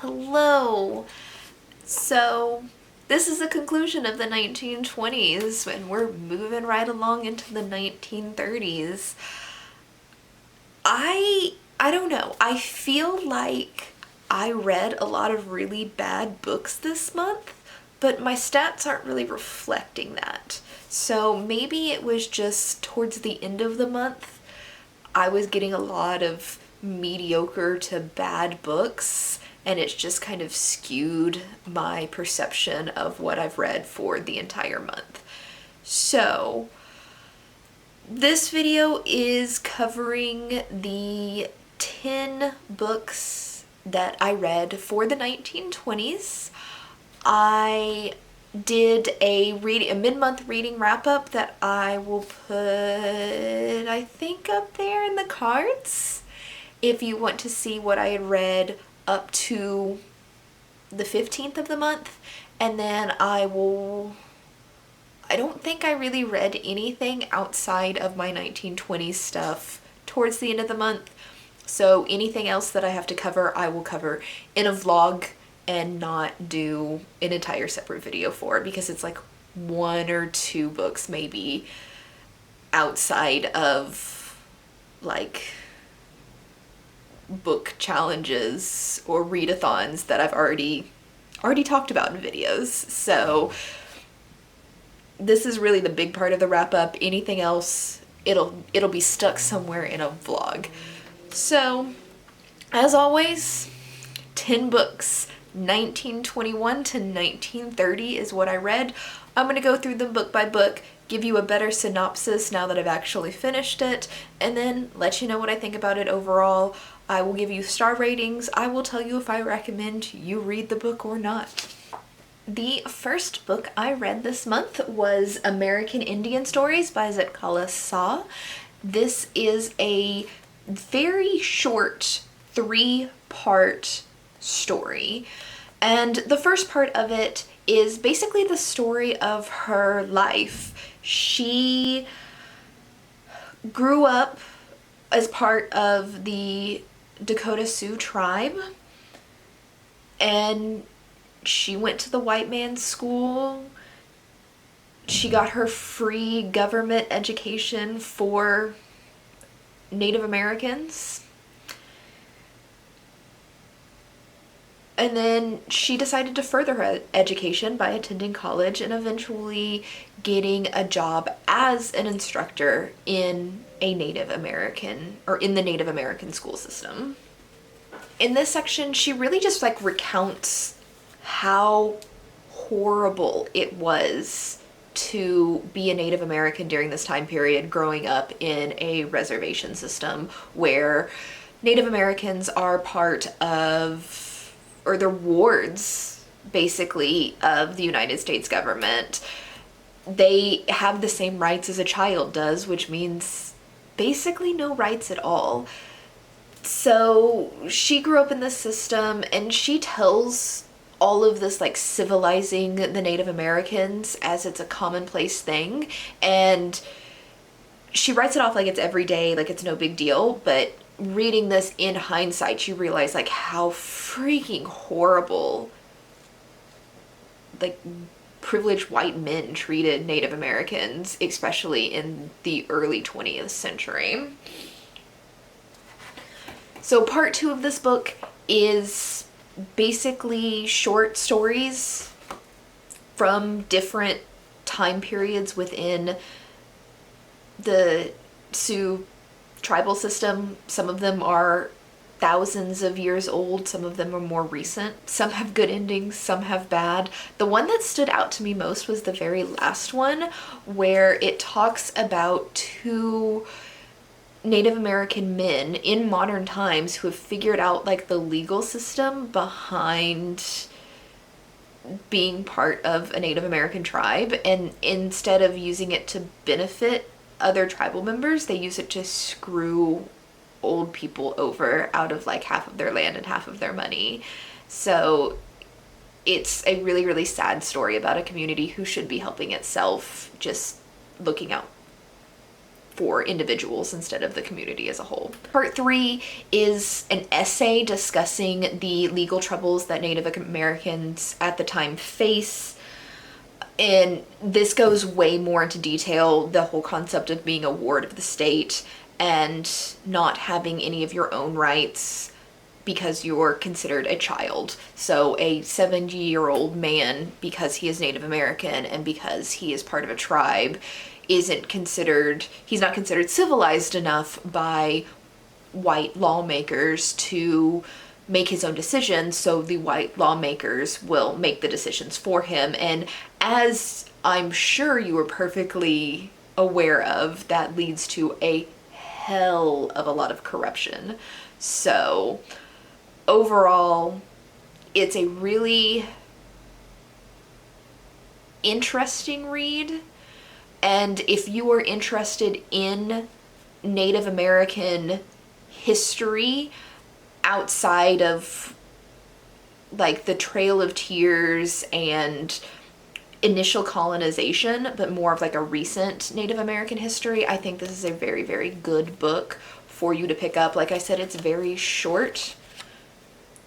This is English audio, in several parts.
Hello. So, this is the conclusion of the 1920s, and we're moving right along into the 1930s. I don't know. I feel like I read a lot of really bad books this month, but my stats aren't really reflecting that. So maybe it was just towards the end of the month, I was getting a lot of mediocre to bad books, and it's just kind of skewed my perception of what I've read for the entire month. So, this video is covering the 10 books that I read for the 1920s. I did a mid-month reading wrap-up that I will put, I think, up there in the cards if you want to see what I had read up to the 15th of the month. And then I don't think I really read anything outside of my 1920s stuff towards the end of the month. So anything else that I have to cover, I will cover in a vlog and not do an entire separate video for, because it's like one or two books maybe outside of like book challenges or readathons that I've already talked about in videos. So this is really the big part of the wrap up. Anything else, it'll be stuck somewhere in a vlog. So as always, 10 books, 1921 to 1930 is what I read. I'm going to go through them book by book, give you a better synopsis now that I've actually finished it, and then let you know what I think about it overall. I will give you star ratings. I will tell you if I recommend you read the book or not. The first book I read this month was American Indian Stories by Zetkala Saw. This is a very short 3-part story, and the first part of it is basically the story of her life. She grew up as part of the Dakota Sioux tribe, and she went to the white man's school. She got her free government education for Native Americans. And then she decided to further her education by attending college and eventually getting a job as an instructor in a Native American, or in the Native American school system. In this section, she really just like recounts how horrible it was to be a Native American during this time period, growing up in a reservation system where Native Americans are part of, or they're wards, basically, of the United States government. They have the same rights as a child does, which means basically no rights at all. So she grew up in this system, and she tells all of this like civilizing the Native Americans as it's a commonplace thing, and she writes it off like it's every day, like it's no big deal. But reading this in hindsight, you realize like how freaking horrible like privileged white men treated Native Americans, especially in the early 20th century. So part 2 of this book is basically short stories from different time periods within the Sioux tribal system. Some of them are thousands of years old, some of them are more recent. Some have good endings, some have bad. The one that stood out to me most was the very last one, where it talks about 2 Native American men in modern times who have figured out like the legal system behind being part of a Native American tribe, and instead of using it to benefit other tribal members, they use it to screw old people over out of like half of their land and half of their money. So it's a really, really sad story about a community who should be helping itself, just looking out for individuals instead of the community as a whole. Part 3 is an essay discussing the legal troubles that Native Americans at the time face. And this goes way more into detail, the whole concept of being a ward of the state and not having any of your own rights because you're considered a child. So a 70-year-old man, because he is Native American and because he is part of a tribe, he's not considered civilized enough by white lawmakers to make his own decisions, so the white lawmakers will make the decisions for him. And as I'm sure you are perfectly aware of, that leads to a hell of a lot of corruption. So overall, it's a really interesting read. And if you are interested in Native American history outside of like the Trail of Tears and initial colonization, but more of like a recent Native American history, I think this is a very, very good book for you to pick up. Like I said, it's very short,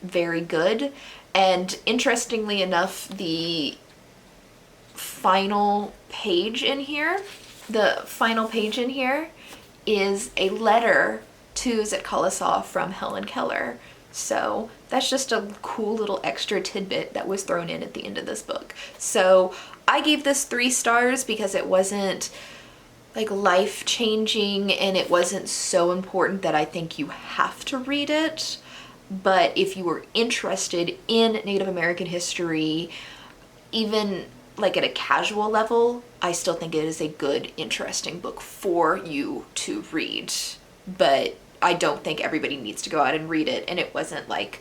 very good. And interestingly enough, the final page in here is a letter to Zitkala-Sa from Helen Keller. So that's just a cool little extra tidbit that was thrown in at the end of this book. So I gave this 3 stars because it wasn't like life-changing and it wasn't so important that I think you have to read it. But if you were interested in Native American history, even like at a casual level, I still think it is a good, interesting book for you to read. But I don't think everybody needs to go out and read it, and it wasn't like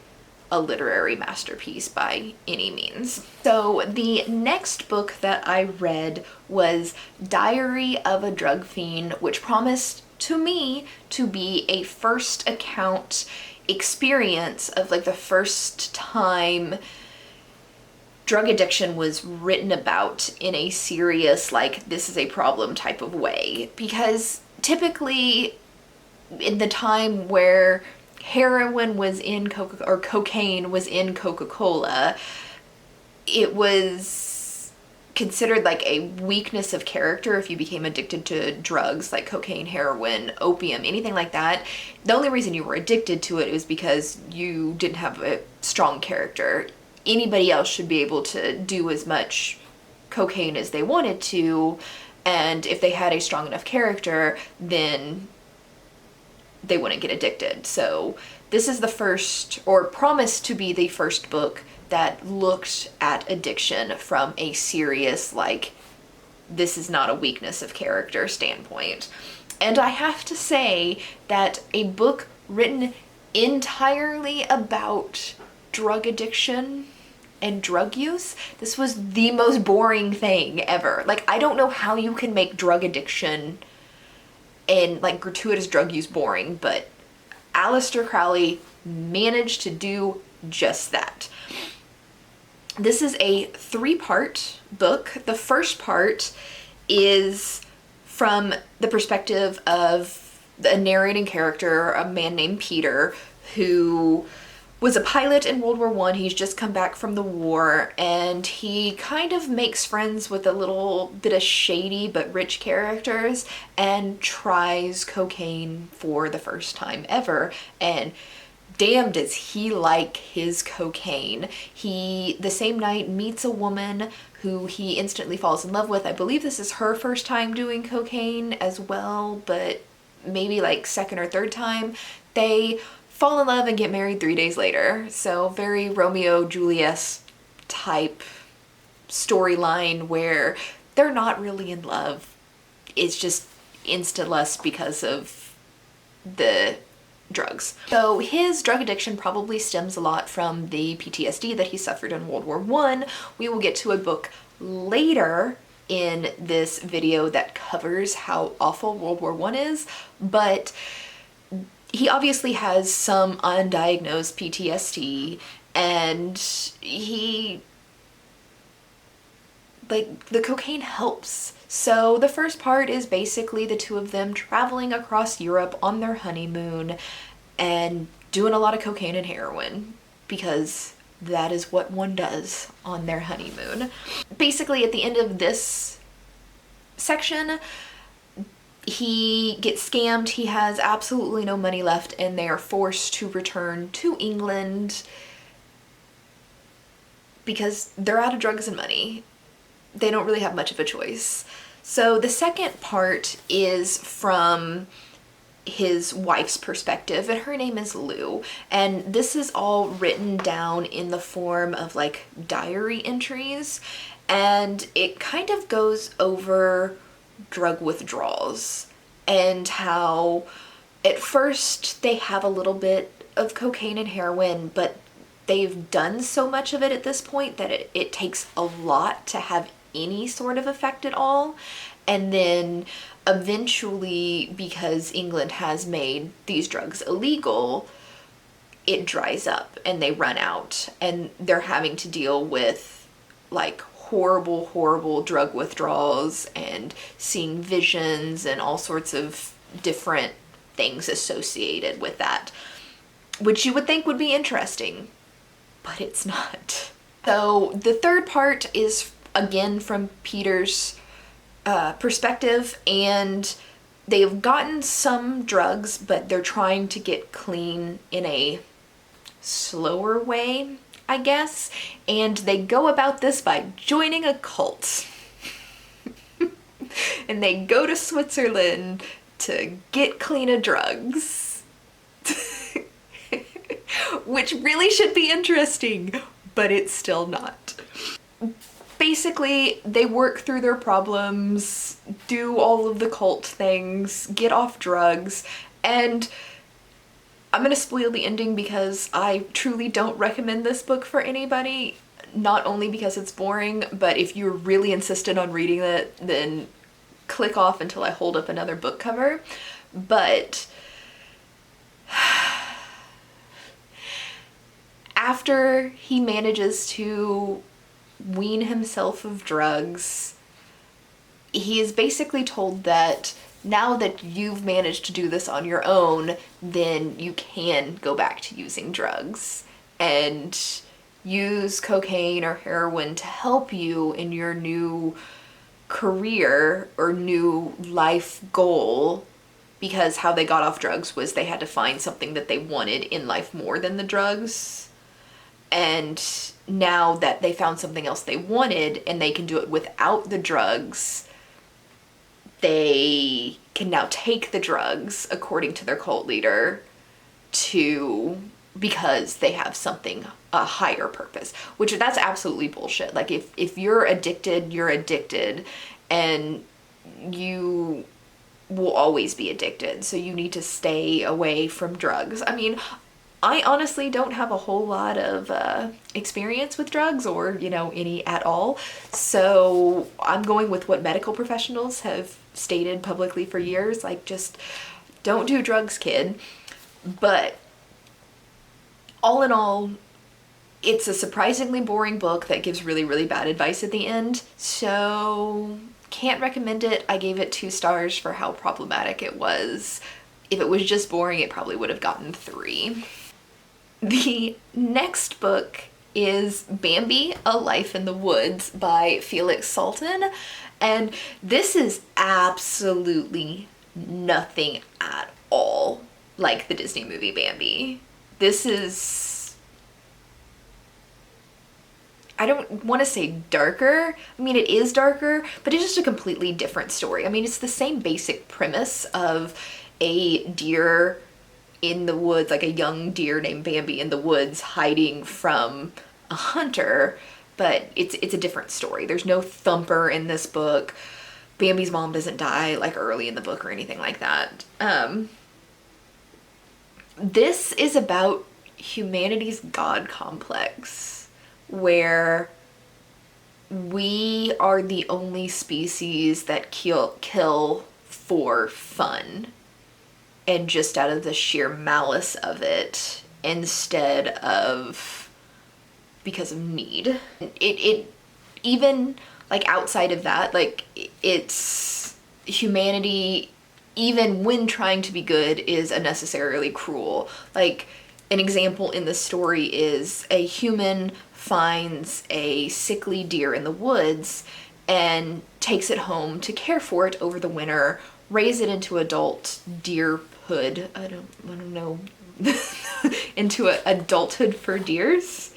a literary masterpiece by any means. So the next book that I read was Diary of a Drug Fiend, which promised to me to be a first account experience of like the first time drug addiction was written about in a serious, like, this is a problem type of way. Because typically in the time where heroin was in cocaine was in Coca-Cola, it was considered like a weakness of character if you became addicted to drugs like cocaine, heroin, opium, anything like that. The only reason you were addicted to it was because you didn't have a strong character. Anybody else should be able to do as much cocaine as they wanted to, and if they had a strong enough character, then they wouldn't get addicted. So this is the first, or promised to be the first book that looked at addiction from a serious, like, this is not a weakness of character standpoint. And I have to say that a book written entirely about drug addiction and drug use, this was the most boring thing ever. Like, I don't know how you can make drug addiction and like gratuitous drug use boring, but Aleister Crowley managed to do just that. This is a 3-part book. The first part is from the perspective of a narrating character, a man named Peter, who was a pilot in World War I. He's just come back from the war, and he kind of makes friends with a little bit of shady but rich characters and tries cocaine for the first time ever. And damn, does he like his cocaine. He, the same night, meets a woman who he instantly falls in love with. I believe this is her first time doing cocaine as well, but maybe like second or third time. They fall in love and get married 3 days later. So very Romeo Juliet type storyline where they're not really in love. It's just instant lust because of the drugs. So his drug addiction probably stems a lot from the PTSD that he suffered in World War I. We will get to a book later in this video that covers how awful World War I is, but he obviously has some undiagnosed PTSD, and he like the cocaine helps. So the first part is basically the two of them traveling across Europe on their honeymoon and doing a lot of cocaine and heroin because that is what one does on their honeymoon. Basically, at the end of this section, he gets scammed. He has absolutely no money left, and they are forced to return to England because they're out of drugs and money. They don't really have much of a choice. So the second part is from his wife's perspective, and her name is Lou, and this is all written down in the form of like diary entries, and it kind of goes over drug withdrawals and how at first they have a little bit of cocaine and heroin, but they've done so much of it at this point that it takes a lot to have any sort of effect at all. And then eventually, because England has made these drugs illegal, it dries up and they run out, and they're having to deal with like horrible, horrible drug withdrawals and seeing visions and all sorts of different things associated with that, which you would think would be interesting, but it's not. So the third part is again from Peter's perspective, and they've gotten some drugs, but they're trying to get clean in a slower way, I guess, and they go about this by joining a cult. And they go to Switzerland to get clean of drugs. Which really should be interesting, but it's still not. Basically, they work through their problems, do all of the cult things, get off drugs, and I'm gonna spoil the ending because I truly don't recommend this book for anybody, not only because it's boring, but if you're really insistent on reading it, then click off until I hold up another book cover. But after he manages to wean himself of drugs, he is basically told that now that you've managed to do this on your own, then you can go back to using drugs and use cocaine or heroin to help you in your new career or new life goal, because how they got off drugs was they had to find something that they wanted in life more than the drugs. And now that they found something else they wanted and they can do it without the drugs, they can now take the drugs, according to their cult leader, because they have something, a higher purpose, which that's absolutely bullshit. Like if you're addicted, you're addicted, and you will always be addicted. So you need to stay away from drugs. I mean, I honestly don't have a whole lot of experience with drugs, or, any at all. So I'm going with what medical professionals have stated publicly for years, like, just don't do drugs, kid. But all in all, it's a surprisingly boring book that gives really, really bad advice at the end. So can't recommend it. I gave it 2 stars for how problematic it was. If it was just boring, it probably would have gotten 3. The next book is Bambi, A Life in the Woods by Felix Salten, and this is absolutely nothing at all like the Disney movie Bambi. This is, I don't want to say darker. I mean, it is darker, but it's just a completely different story. I mean, it's the same basic premise of a deer in the woods, like a young deer named Bambi in the woods hiding from a hunter, but it's a different story. There's no thumper in this book. Bambi's mom doesn't die like early in the book or anything like that. This is about humanity's God complex, where we are the only species that kill for fun and just out of the sheer malice of it, instead of because of need. It even like outside of that, like it's humanity, even when trying to be good, is unnecessarily cruel. Like an example in the story is a human finds a sickly deer in the woods and takes it home to care for it over the winter, raise it into adult deerhood. I don't know. Into adulthood for deers,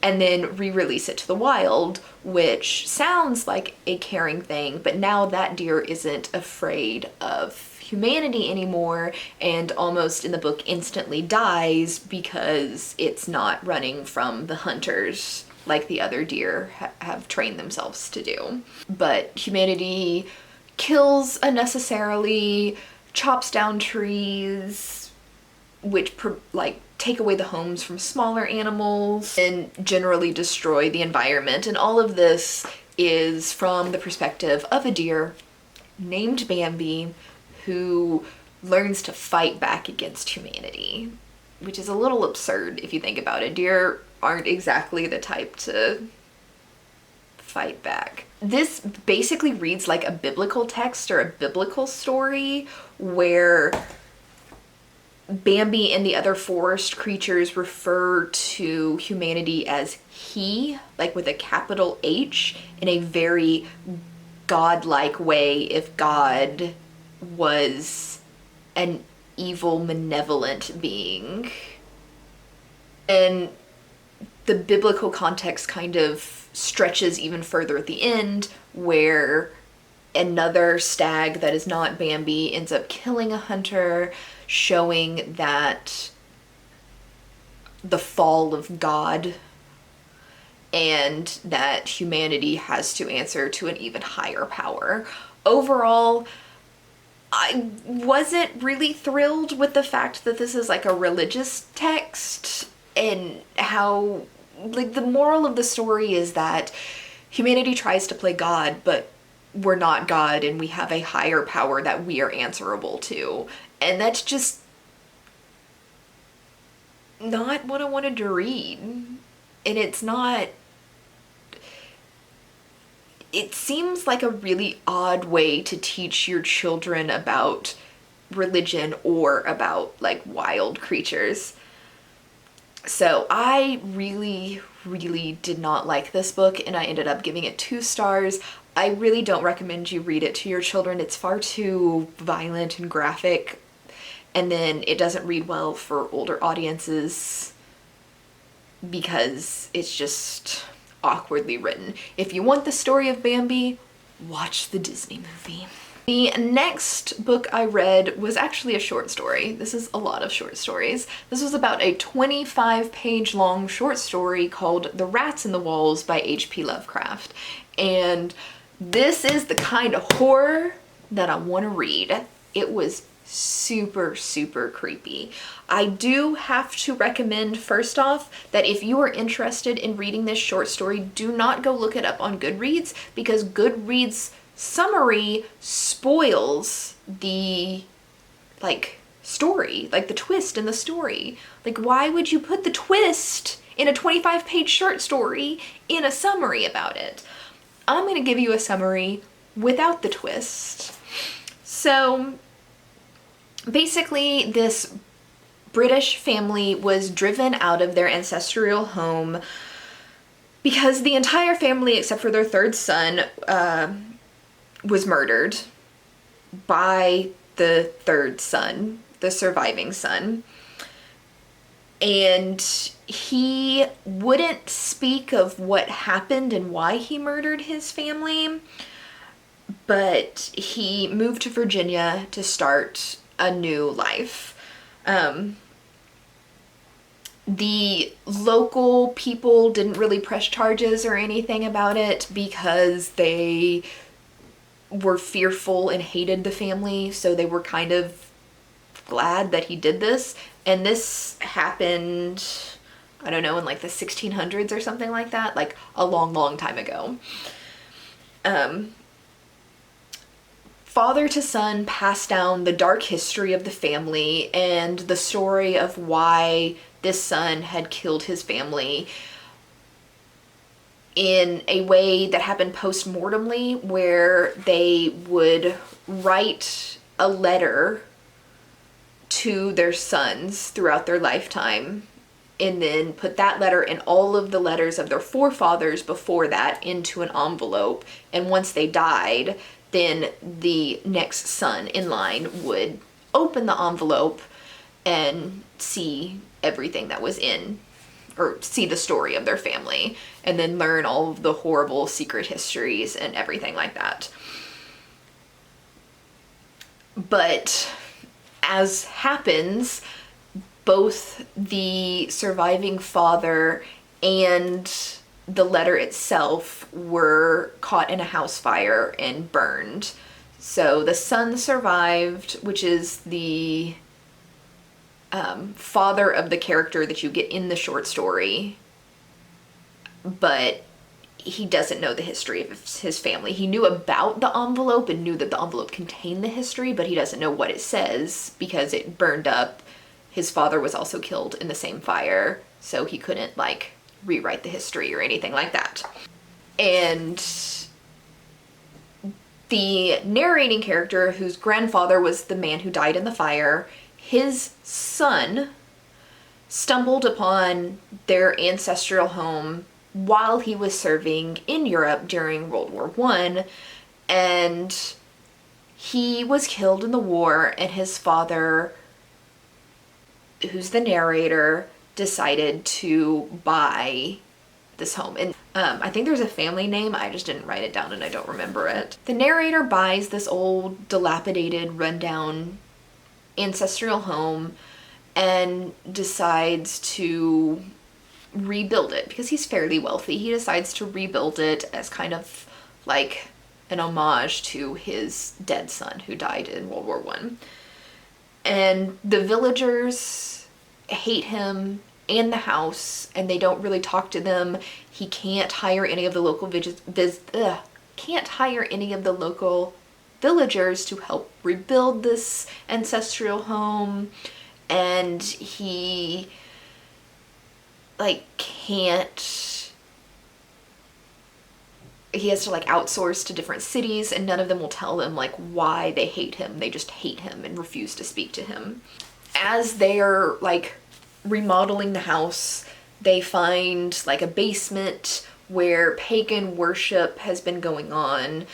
and then re-release it to the wild, which sounds like a caring thing, but now that deer isn't afraid of humanity anymore, and almost in the book instantly dies because it's not running from the hunters like the other deer have trained themselves to do. But humanity kills unnecessarily, chops down trees, which like take away the homes from smaller animals and generally destroy the environment. And all of this is from the perspective of a deer named Bambi who learns to fight back against humanity, which is a little absurd if you think about it. Deer aren't exactly the type to fight back. This basically reads like a biblical text or a biblical story where Bambi and the other forest creatures refer to humanity as he, like with a capital H, in a very godlike way, if God was an evil, malevolent being. And the biblical context kind of stretches even further at the end, where another stag that is not Bambi ends up killing a hunter, showing that the fall of God and that humanity has to answer to an even higher power. Overall, I wasn't really thrilled with the fact that this is like a religious text, and how, like, the moral of the story is that humanity tries to play God, but we're not God, and we have a higher power that we are answerable to. And that's just not what I wanted to read. And it's not... It seems like a really odd way to teach your children about religion or about, like, wild creatures. So I really, really did not like this book, and I ended up giving it 2 stars. I really don't recommend you read it to your children. It's far too violent and graphic, and then it doesn't read well for older audiences because it's just awkwardly written. If you want the story of Bambi, watch the Disney movie. The next book I read was actually a short story. This is a lot of short stories. This was about a 25-page long short story called The Rats in the Walls by H.P. Lovecraft. And this is the kind of horror that I want to read. It was super, super creepy. I do have to recommend, first off, that if you are interested in reading this short story, do not go look it up on Goodreads, because Goodreads summary spoils the, like, story, like the twist in the story. Like, why would you put the twist in a 25-page short story in a summary about it? I'm gonna give you a summary without the twist. So basically, this British family was driven out of their ancestral home because the entire family, except for their 3rd son, was murdered by the 3rd son, the surviving son. And he wouldn't speak of what happened and why he murdered his family, but he moved to Virginia to start a new life. The local people didn't really press charges or anything about it because they were fearful and hated the family, so they were kind of glad that he did this. And this happened, I don't know, in like the 1600s or something like that, like a long, long time ago. Father to son passed down the dark history of the family and the story of why this son had killed his family in a way that happened post-mortemly, where they would write a letter to their sons throughout their lifetime, and then put that letter and all of the letters of their forefathers before that into an envelope. And once they died, then the next son in line would open the envelope and see everything that was in, or see the story of their family, and then learn all of the horrible secret histories and everything like that. But as happens, both the surviving father and the letter itself were caught in a house fire and burned. So the son survived, which is the father of the character that you get in the short story, but he doesn't know the history of his family. He knew about the envelope and knew that the envelope contained the history, but he doesn't know what it says because it burned up. His father was also killed in the same fire, so he couldn't like rewrite the history or anything like that. And the narrating character, whose grandfather was the man who died in the fire, his son stumbled upon their ancestral home while he was serving in Europe during World War I, and he was killed in the war, and his father, who's the narrator, decided to buy this home. And I think there's a family name, I just didn't write it down and I don't remember it. The narrator buys this old, dilapidated, rundown ancestral home and decides to rebuild it because he's fairly wealthy. He decides to rebuild it as kind of like an homage to his dead son who died in World War I. And the villagers hate him and the house, and they don't really talk to them. He can't hire any of the local villagers to help rebuild this ancestral home, and he he has to like outsource to different cities, and none of them will tell them like why they hate him. They just hate him and refuse to speak to him. As they're like remodeling the house, they find like a basement where pagan worship has been going on.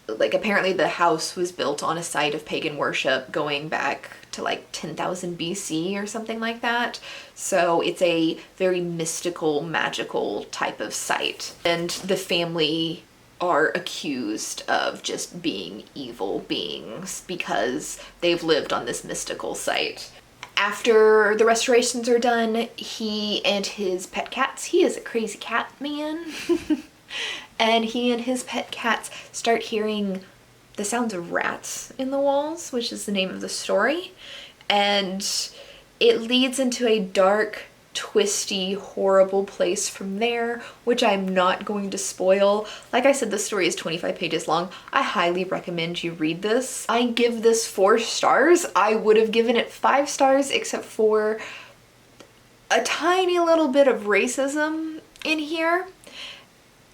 Like apparently the house was built on a site of pagan worship going back to like 10,000 BC or something like that. So it's a very mystical, magical type of site. And the family are accused of just being evil beings because they've lived on this mystical site. After the restorations are done, he and his pet cats, he is a crazy cat man, and he and his pet cats start hearing the sounds of rats in the walls, which is the name of the story. And it leads into a dark, twisty, horrible place from there, which I'm not going to spoil. Like I said, the story is 25 pages long. I highly recommend you read this. I give this 4 stars. I would have given it 5 stars except for a tiny little bit of racism in here.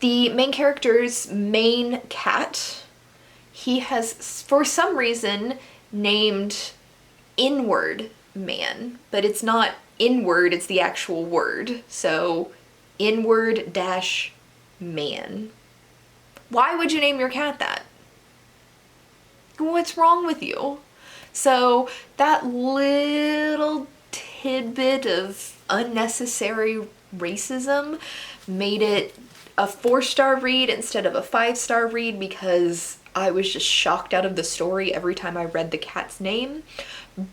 The main character's main cat, he has for some reason named Inward Man, but it's not inward, it's the actual word. So inward dash man. Why would you name your cat that? What's wrong with you? So that little tidbit of unnecessary racism made it a 4-star read instead of a 5-star read, because I was just shocked out of the story every time I read the cat's name.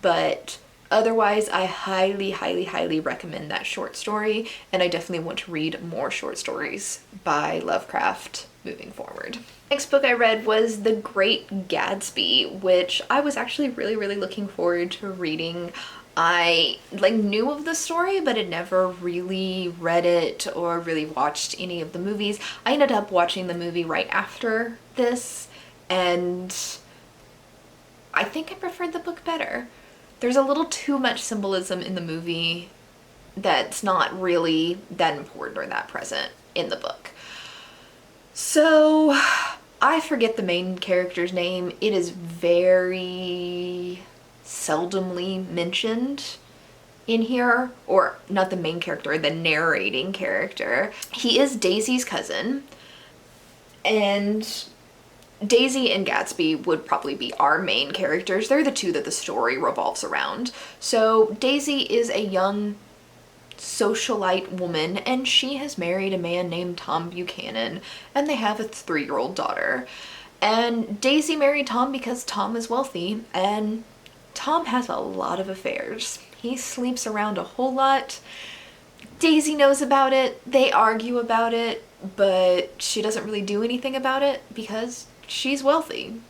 But otherwise, I highly, highly, highly recommend that short story, and I definitely want to read more short stories by Lovecraft moving forward. Next book I read was The Great Gatsby, which I was actually really, really looking forward to reading. I knew of the story, but had never really read it or really watched any of the movies. I ended up watching the movie right after this, and I think I preferred the book better. There's a little too much symbolism in the movie that's not really that important or that present in the book. So I forget the main character's name. It is very seldomly mentioned in here, or not the main character, the narrating character. He is Daisy's cousin, and Daisy and Gatsby would probably be our main characters. They're the two that the story revolves around. So Daisy is a young socialite woman, and she has married a man named Tom Buchanan, and they have a 3-year-old daughter. And Daisy married Tom because Tom is wealthy, and Tom has a lot of affairs. He sleeps around a whole lot. Daisy knows about it. They argue about it, but she doesn't really do anything about it because she's wealthy.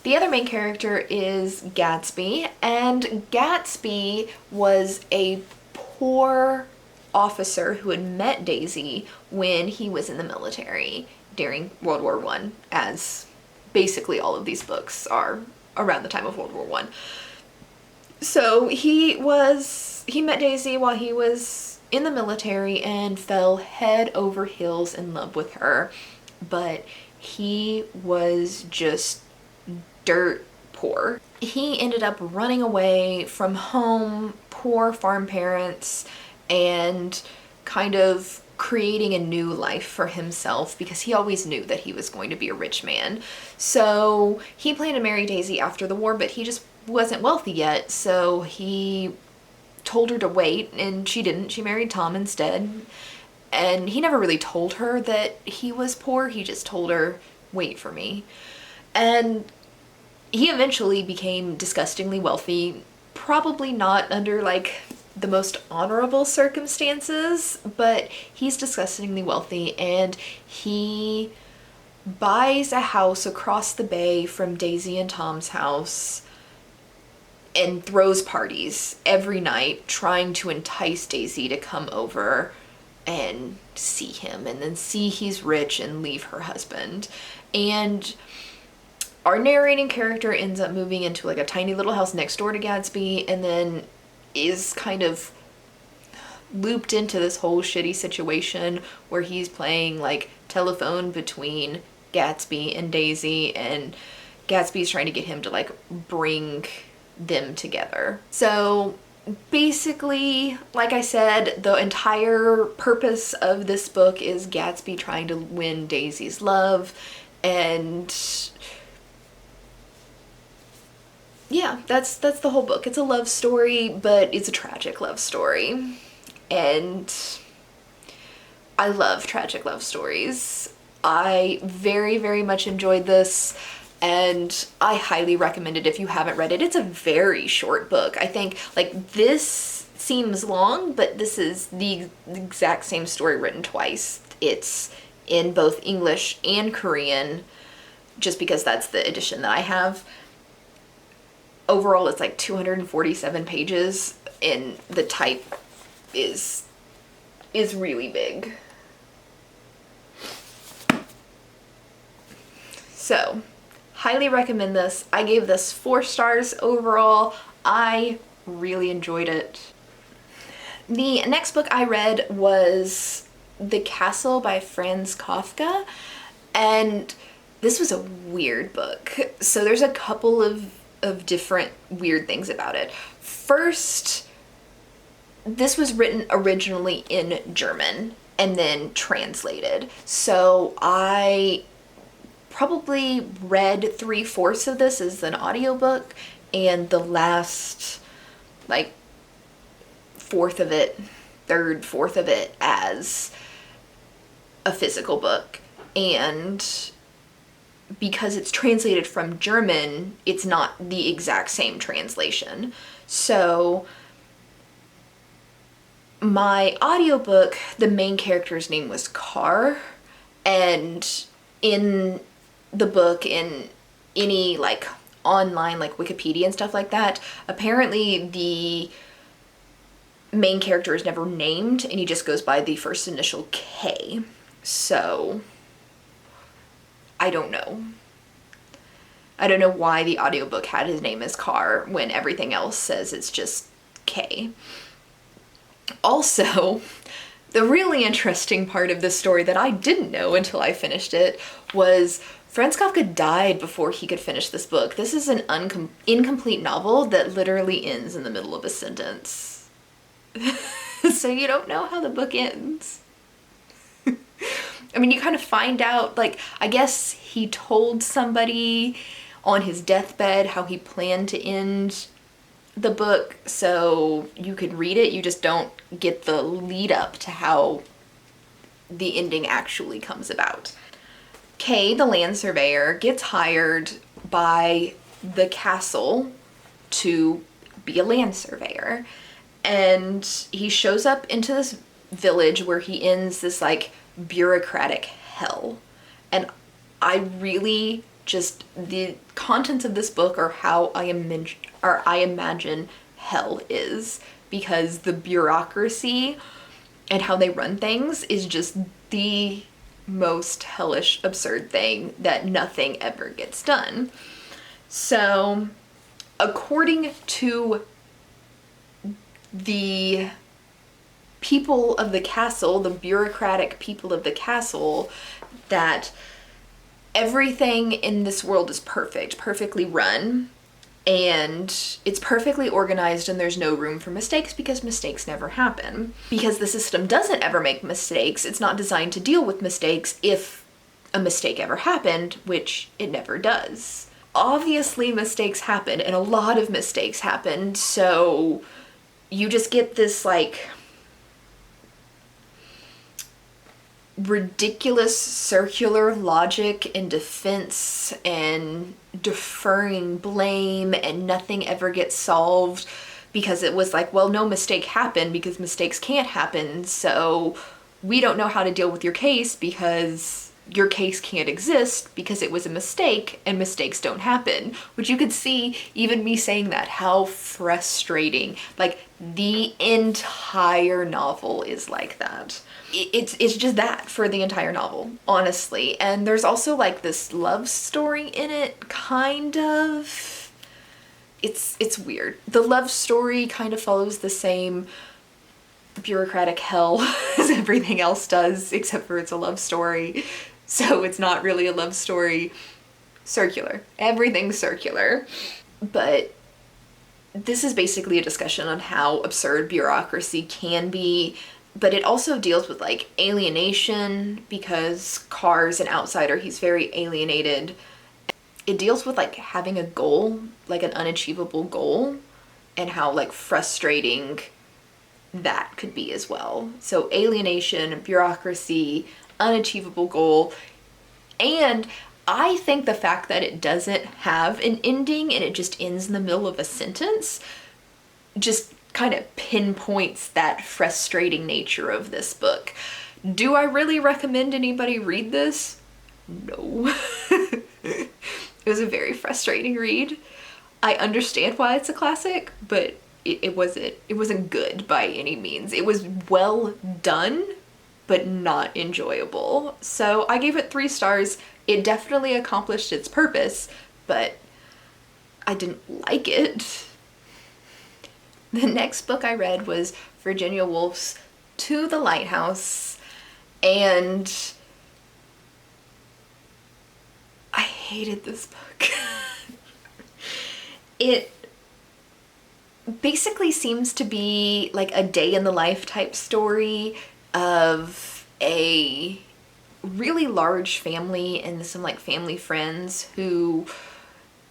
The other main character is Gatsby, and Gatsby was a poor officer who had met Daisy when he was in the military during World War I, as basically all of these books are around the time of World War I. So he met Daisy while he was in the military and fell head over heels in love with her, but he was just dirt poor. He ended up running away from home, poor farm parents, and kind of creating a new life for himself because he always knew that he was going to be a rich man. So he planned to marry Daisy after the war, but he just wasn't wealthy yet, so he told her to wait, and she didn't. She married Tom instead. And he never really told her that he was poor. He just told her, wait for me. And he eventually became disgustingly wealthy, probably not under like the most honorable circumstances, but he's disgustingly wealthy, and he buys a house across the bay from Daisy and Tom's house and throws parties every night trying to entice Daisy to come over and see him, and then see he's rich and leave her husband. And our narrating character ends up moving into like a tiny little house next door to Gatsby, and then is kind of looped into this whole shitty situation where he's playing like telephone between Gatsby and Daisy, and Gatsby's trying to get him to like bring them together. So basically, like I said, the entire purpose of this book is Gatsby trying to win Daisy's love, and yeah, that's the whole book. It's a love story, but it's a tragic love story. And I love tragic love stories. I very, very much enjoyed this, and I highly recommend it if you haven't read it. It's a very short book. I think like this seems long, but this is the exact same story written twice. It's in both English and Korean, just because that's the edition that I have. Overall, it's like 247 pages, and the type is really big. So, highly recommend this. I gave this 4 stars overall. I really enjoyed it. The next book I read was The Castle by Franz Kafka, and this was a weird book. So there's a couple of different weird things about it. First, this was written originally in German and then translated. So I probably read 3/4 of this as an audiobook, and the last like fourth of it, third, fourth of it as a physical book. And because it's translated from German, it's not the exact same translation. So my audiobook, the main character's name was Carr, and in the book, in any like online like Wikipedia and stuff like that, apparently the main character is never named, and he just goes by the first initial K. So I don't know. I don't know why the audiobook had his name as Carr when everything else says it's just K. Also, the really interesting part of this story that I didn't know until I finished it was Franz Kafka died before he could finish this book. This is an incomplete novel that literally ends in the middle of a sentence. So you don't know how the book ends. I mean, you kind of find out, like, I guess he told somebody on his deathbed how he planned to end the book, so you could read it. You just don't get the lead up to how the ending actually comes about. Kay, the land surveyor, gets hired by the castle to be a land surveyor. And he shows up into this village where he ends this like bureaucratic hell. And I really just, the contents of this book are how I imagine hell is, because the bureaucracy and how they run things is just the most hellish, absurd thing that nothing ever gets done. So, according to the people of the castle, the bureaucratic people of the castle, that everything in this world is perfect, perfectly run, and it's perfectly organized, and there's no room for mistakes because mistakes never happen. Because the system doesn't ever make mistakes, it's not designed to deal with mistakes if a mistake ever happened, which it never does. Obviously, mistakes happen, and a lot of mistakes happen, so you just get this, like, ridiculous circular logic and defense and deferring blame, and nothing ever gets solved because it was like, well, no mistake happened because mistakes can't happen, so we don't know how to deal with your case because your case can't exist because it was a mistake and mistakes don't happen. Which you could see, even me saying that, how frustrating. Like, the entire novel is like that. It's just that for the entire novel, honestly. And there's also like this love story in it, kind of. It's weird. The love story kind of follows the same bureaucratic hell as everything else does, except for it's a love story. So it's not really a love story. Circular. Everything's circular. But this is basically a discussion on how absurd bureaucracy can be, but it also deals with like alienation, because Carr's an outsider, he's very alienated. It deals with like having a goal, like an unachievable goal, and how like frustrating that could be as well. So alienation, bureaucracy, unachievable goal, and I think the fact that it doesn't have an ending and it just ends in the middle of a sentence just kind of pinpoints that frustrating nature of this book. Do I really recommend anybody read this? No. It was a very frustrating read. I understand why it's a classic, but it wasn't good by any means. It was well done, but not enjoyable. So I gave it 3 stars. It definitely accomplished its purpose, but I didn't like it. The next book I read was Virginia Woolf's To the Lighthouse, and I hated this book. It basically seems to be like a day in the life type story of a really large family and some like family friends who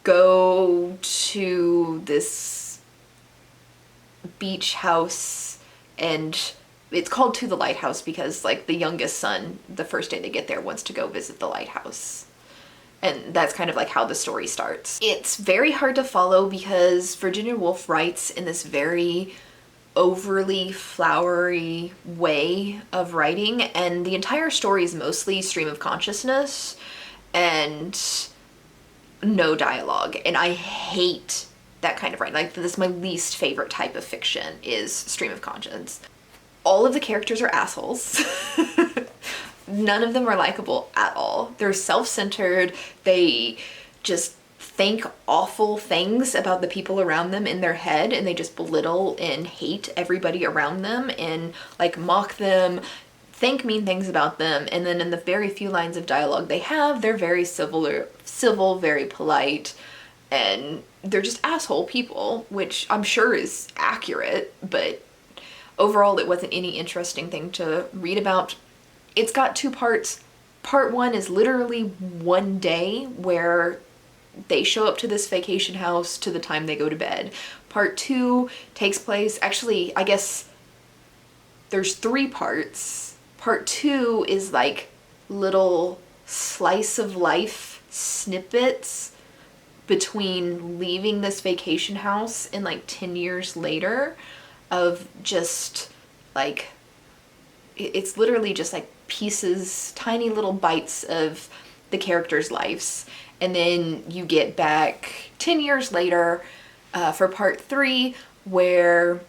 go to this beach house, and it's called To the Lighthouse because like the youngest son, the first day they get there, wants to go visit the lighthouse. And that's kind of like how the story starts. It's very hard to follow because Virginia Woolf writes in this very overly flowery way of writing, and the entire story is mostly stream of consciousness and no dialogue, and I hate that kind of writing. Like, this is my least favorite type of fiction, is stream of conscience. All of the characters are assholes. None of them are likable at all. They're self-centered. They just think awful things about the people around them in their head, and they just belittle and hate everybody around them and like mock them, think mean things about them, and then in the very few lines of dialogue they have, they're very civil, very polite, and they're just asshole people, which I'm sure is accurate, but overall it wasn't any interesting thing to read about. It's got 2 parts. Part 1 is literally one day where they show up to this vacation house to the time they go to bed. Part 2 takes place, actually, I guess there's 3 parts. Part 2 is like little slice of life snippets between leaving this vacation house and like 10 years later of just like, it's literally just like pieces, tiny little bites of the characters' lives. And then you get back 10 years later for part 3, where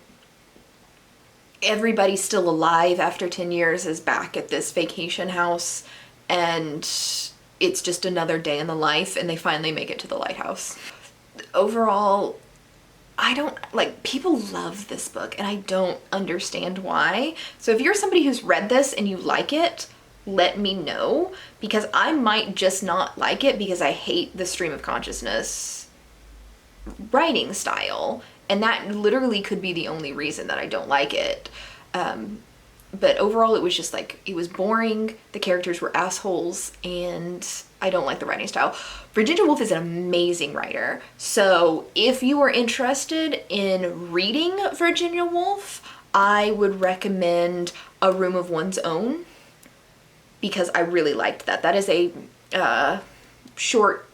everybody still alive after 10 years is back at this vacation house, and it's just another day in the life, and they finally make it to the lighthouse. Overall, I don't, like, people love this book, and I don't understand why. So if you're somebody who's read this and you like it, let me know, because I might just not like it because I hate the stream of consciousness writing style, and that literally could be the only reason that I don't like it. But overall it was just like, it was boring, the characters were assholes, and I don't like the writing style. Virginia Woolf is an amazing writer, so if you are interested in reading Virginia Woolf, I would recommend A Room of One's Own, because I really liked that. That is a short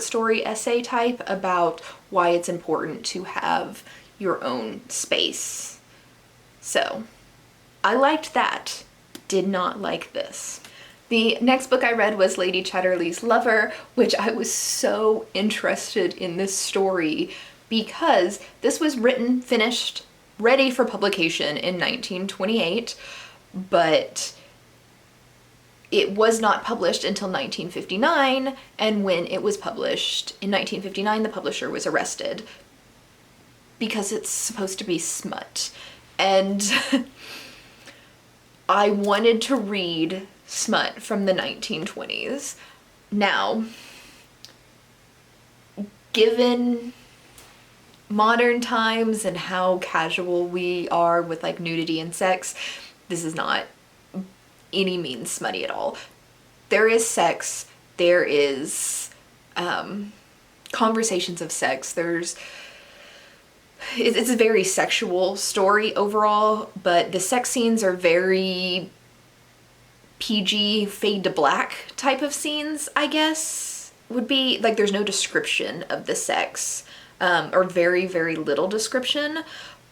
story essay type about why it's important to have your own space. So I liked that, did not like this. The next book I read was Lady Chatterley's Lover, which I was so interested in this story because this was written, finished, ready for publication in 1928, but it was not published until 1959, and when it was published in 1959, the publisher was arrested because it's supposed to be smut. And I wanted to read smut from the 1920s. Now, given modern times and how casual we are with like nudity and sex, this is not any means smutty at all. There is sex, there is conversations of sex, it's a very sexual story overall, but the sex scenes are very PG, fade to black type of scenes, I guess, would be. Like, there's no description of the sex, or very, very little description.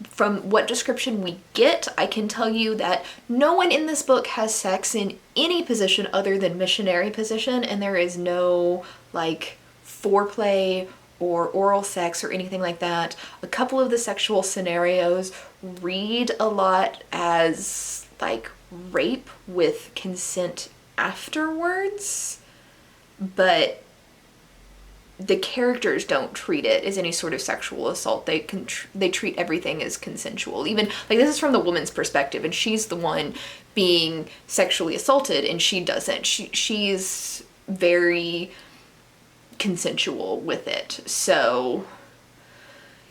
From what description we get, I can tell you that no one in this book has sex in any position other than missionary position, and there is no, like, foreplay or oral sex or anything like that. A couple of the sexual scenarios read a lot as like rape with consent afterwards, but the characters don't treat it as any sort of sexual assault. They treat everything as consensual. Even like, this is from the woman's perspective, and she's the one being sexually assaulted, and she doesn't. She's very consensual with it, so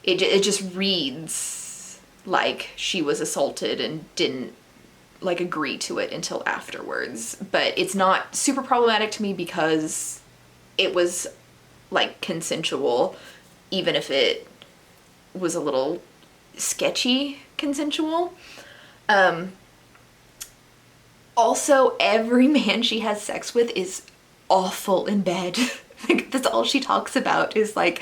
it just reads like she was assaulted and didn't like agree to it until afterwards. But it's not super problematic to me because it was like consensual, even if it was a little sketchy consensual. Also, every man she has sex with is awful in bed. Like, that's all she talks about is like,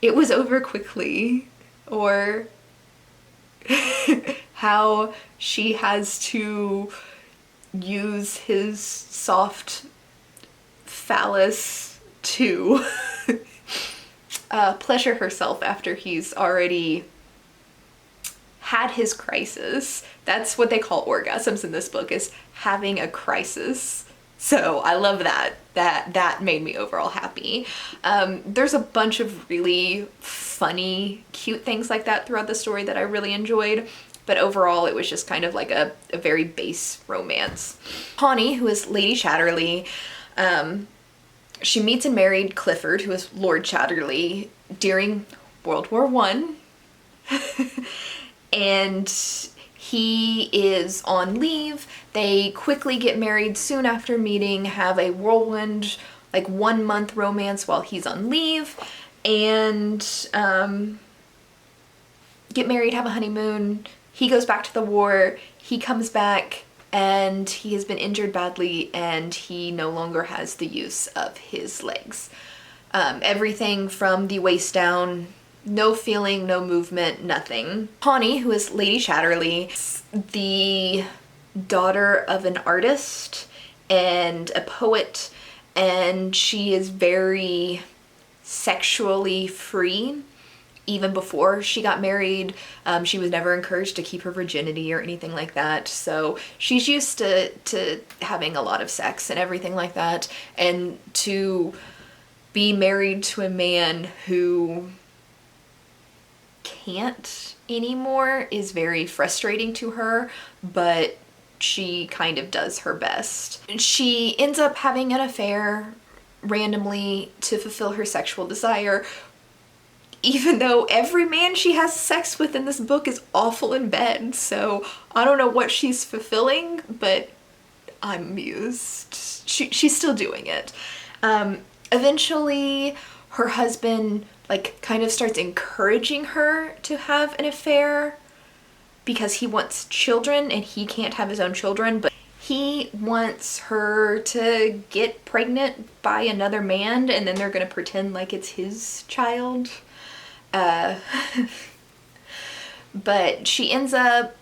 it was over quickly, or how she has to use his soft phallus to pleasure herself after he's already had his crisis. That's what they call orgasms in this book, is having a crisis So I love that. That made me overall happy. There's a bunch of really funny, cute things like that throughout the story that I really enjoyed. But overall, it was just kind of like a very base romance. Pawnee, who is Lady Chatterley, she meets and married Clifford, who is Lord Chatterley, during World War One. And he is on leave. They quickly get married soon after meeting, have a whirlwind, like 1 month romance while he's on leave, and get married, have a honeymoon. He goes back to the war. He comes back and he has been injured badly and he no longer has the use of his legs. Everything from the waist down, no feeling, no movement, nothing. Pawnee, who is Lady Chatterley, the daughter of an artist and a poet, and she is very sexually free. Even before she got married, she was never encouraged to keep her virginity or anything like that. So she's used to having a lot of sex and everything like that. And to be married to a man who can't anymore is very frustrating to her, but she kind of does her best. She ends up having an affair randomly to fulfill her sexual desire, even though every man she has sex with in this book is awful in bed. So I don't know what she's fulfilling, but I'm amused. She's still doing it. Eventually her husband like kind of starts encouraging her to have an affair because he wants children and he can't have his own children, but he wants her to get pregnant by another man and then they're gonna pretend like it's his child. But she ends up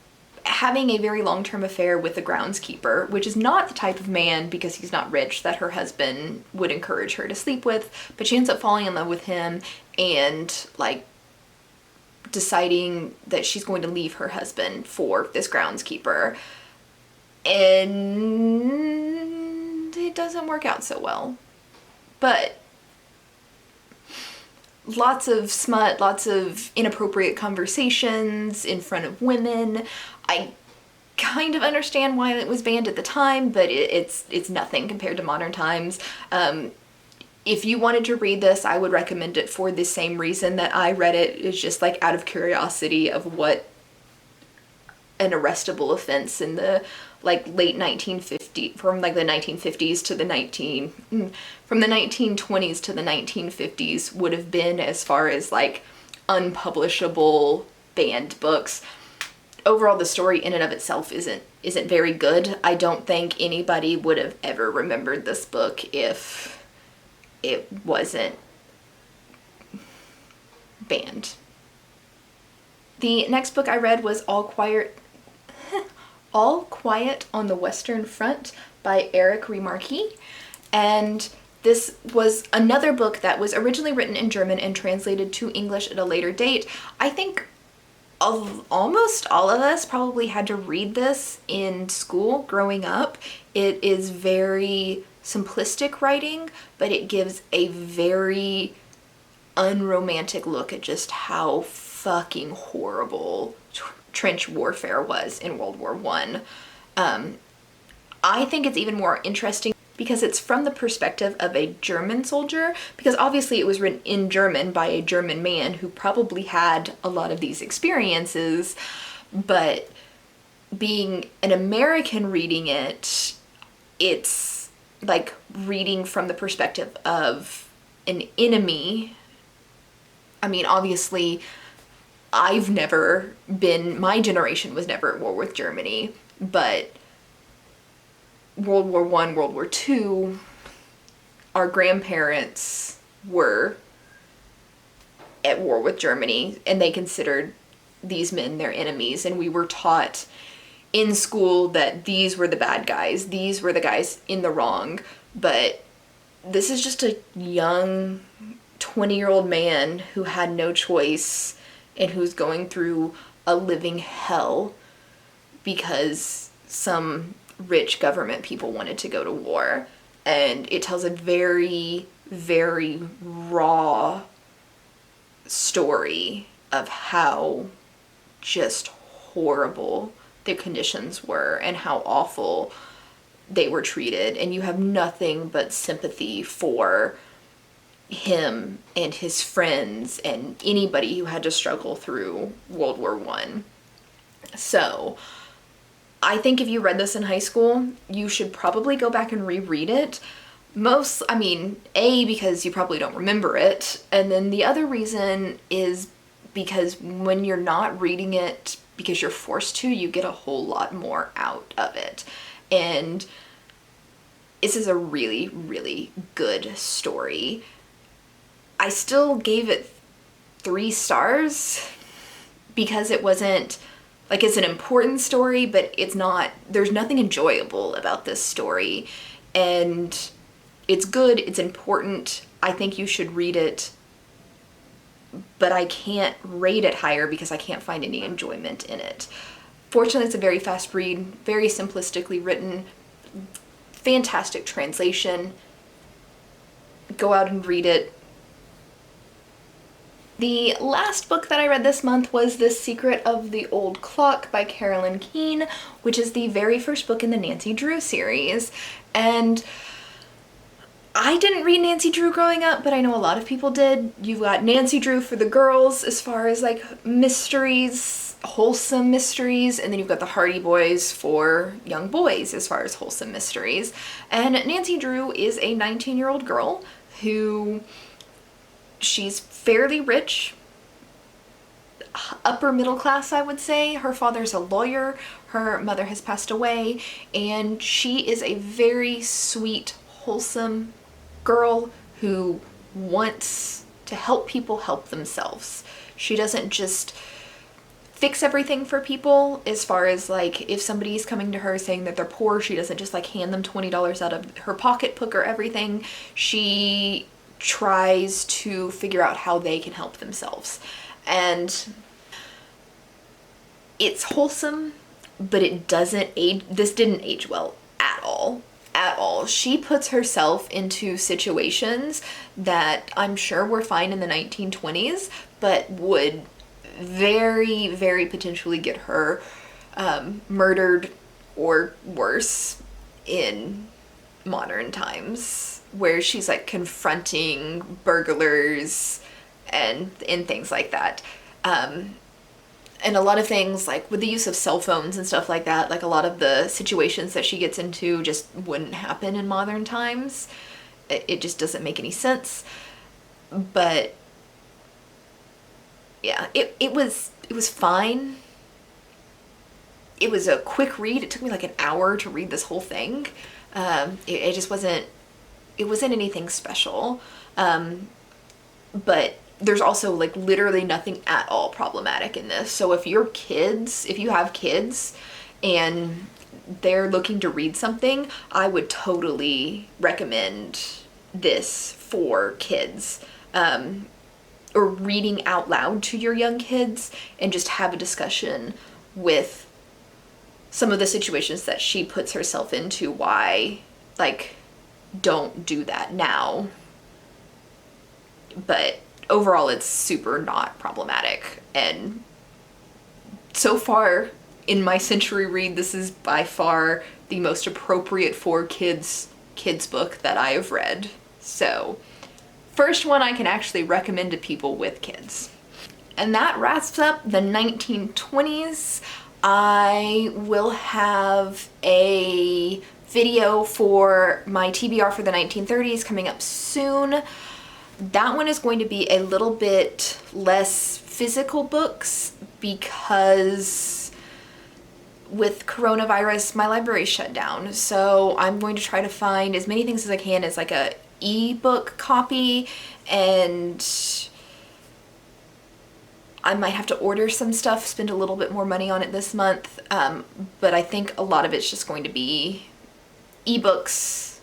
having a very long-term affair with the groundskeeper, which is not the type of man, because he's not rich, that her husband would encourage her to sleep with, but she ends up falling in love with him and like deciding that she's going to leave her husband for this groundskeeper, and it doesn't work out so well. But lots of smut, lots of inappropriate conversations in front of women. I kind of understand why it was banned at the time, but it's nothing compared to modern times. If you wanted to read this, I would recommend it for the same reason that I read it, is just like out of curiosity of what an arrestable offense in the like late 1950s, from like the 1950s to the from the 1920s to the 1950s would have been, as far as like unpublishable banned books. Overall, the story in and of itself isn't very good. I don't think anybody would have ever remembered this book if it wasn't banned. The next book I read was All Quiet on the Western Front by Eric Remarque, and this was another book that was originally written in German and translated to English at a later date. I think almost all of us probably had to read this in school growing up. It is very simplistic writing, but it gives a very unromantic look at just how fucking horrible trench warfare was in World War I. I think it's even more interesting because it's from the perspective of a German soldier, because obviously it was written in German by a German man who probably had a lot of these experiences, but being an American reading it, it's like reading from the perspective of an enemy. I mean, obviously, my generation was never at war with Germany, but World War I, World War II, our grandparents were at war with Germany and they considered these men their enemies, and we were taught in school that these were the bad guys, these were the guys in the wrong, but this is just a young 20-year-old man who had no choice and who's going through a living hell because some rich government people wanted to go to war. And it tells a very, very raw story of how just horrible the conditions were and how awful they were treated. And you have nothing but sympathy for him and his friends and anybody who had to struggle through World War I. So I think if you read this in high school, you should probably go back and reread it. Because you probably don't remember it. And then the other reason is because when you're not reading it because you're forced to, you get a whole lot more out of it. And this is a really, really good story. I still gave it 3 stars because it wasn't, like, it's an important story, but there's nothing enjoyable about this story. And it's good, it's important. I think you should read it, but I can't rate it higher because I can't find any enjoyment in it. Fortunately, it's a very fast read, very simplistically written, fantastic translation. Go out and read it. The last book that I read this month was The Secret of the Old Clock by Carolyn Keene, which is the very first book in the Nancy Drew series. And I didn't read Nancy Drew growing up, but I know a lot of people did. You've got Nancy Drew for the girls as far as like mysteries, wholesome mysteries, and then you've got the Hardy Boys for young boys as far as wholesome mysteries. And Nancy Drew is a 19-year-old girl who, she's fairly rich, upper middle class, I would say. Her father's a lawyer, her mother has passed away, and she is a very sweet, wholesome girl who wants to help people help themselves. She doesn't just fix everything for people as far as like if somebody's coming to her saying that they're poor, she doesn't just like hand them $20 out of her pocketbook or everything. She tries to figure out how they can help themselves. And it's wholesome, but it doesn't age, this didn't age well at all. At all. She puts herself into situations that I'm sure were fine in the 1920s, but would very, very potentially get her murdered or worse in modern times, where she's like confronting burglars and things like that. And a lot of things, like with the use of cell phones and stuff like that, like a lot of the situations that she gets into just wouldn't happen in modern times. It just doesn't make any sense. But yeah, it was fine. It was a quick read. It took me like an hour to read this whole thing. It just wasn't anything special. But there's also like literally nothing at all problematic in this. So if you have kids and they're looking to read something, I would totally recommend this for kids. Or reading out loud to your young kids and just have a discussion with some of the situations that she puts herself into. Why, like, don't do that now. But overall, it's super not problematic. And so far in my century read, this is by far the most appropriate for kids book that I have read. So, first one I can actually recommend to people with kids. And that wraps up the 1920s. I will have a video for my TBR for the 1930s coming up soon. That one is going to be a little bit less physical books because with coronavirus, my library shut down. So I'm going to try to find as many things as I can as like a ebook copy, and I might have to order some stuff, spend a little bit more money on it this month. But I think a lot of it's just going to be ebooks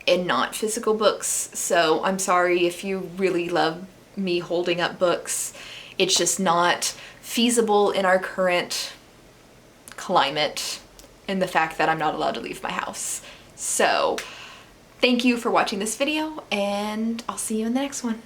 and not physical books. So I'm sorry if you really love me holding up books. It's just not feasible in our current climate in the fact that I'm not allowed to leave my house. So thank you for watching this video, and I'll see you in the next one.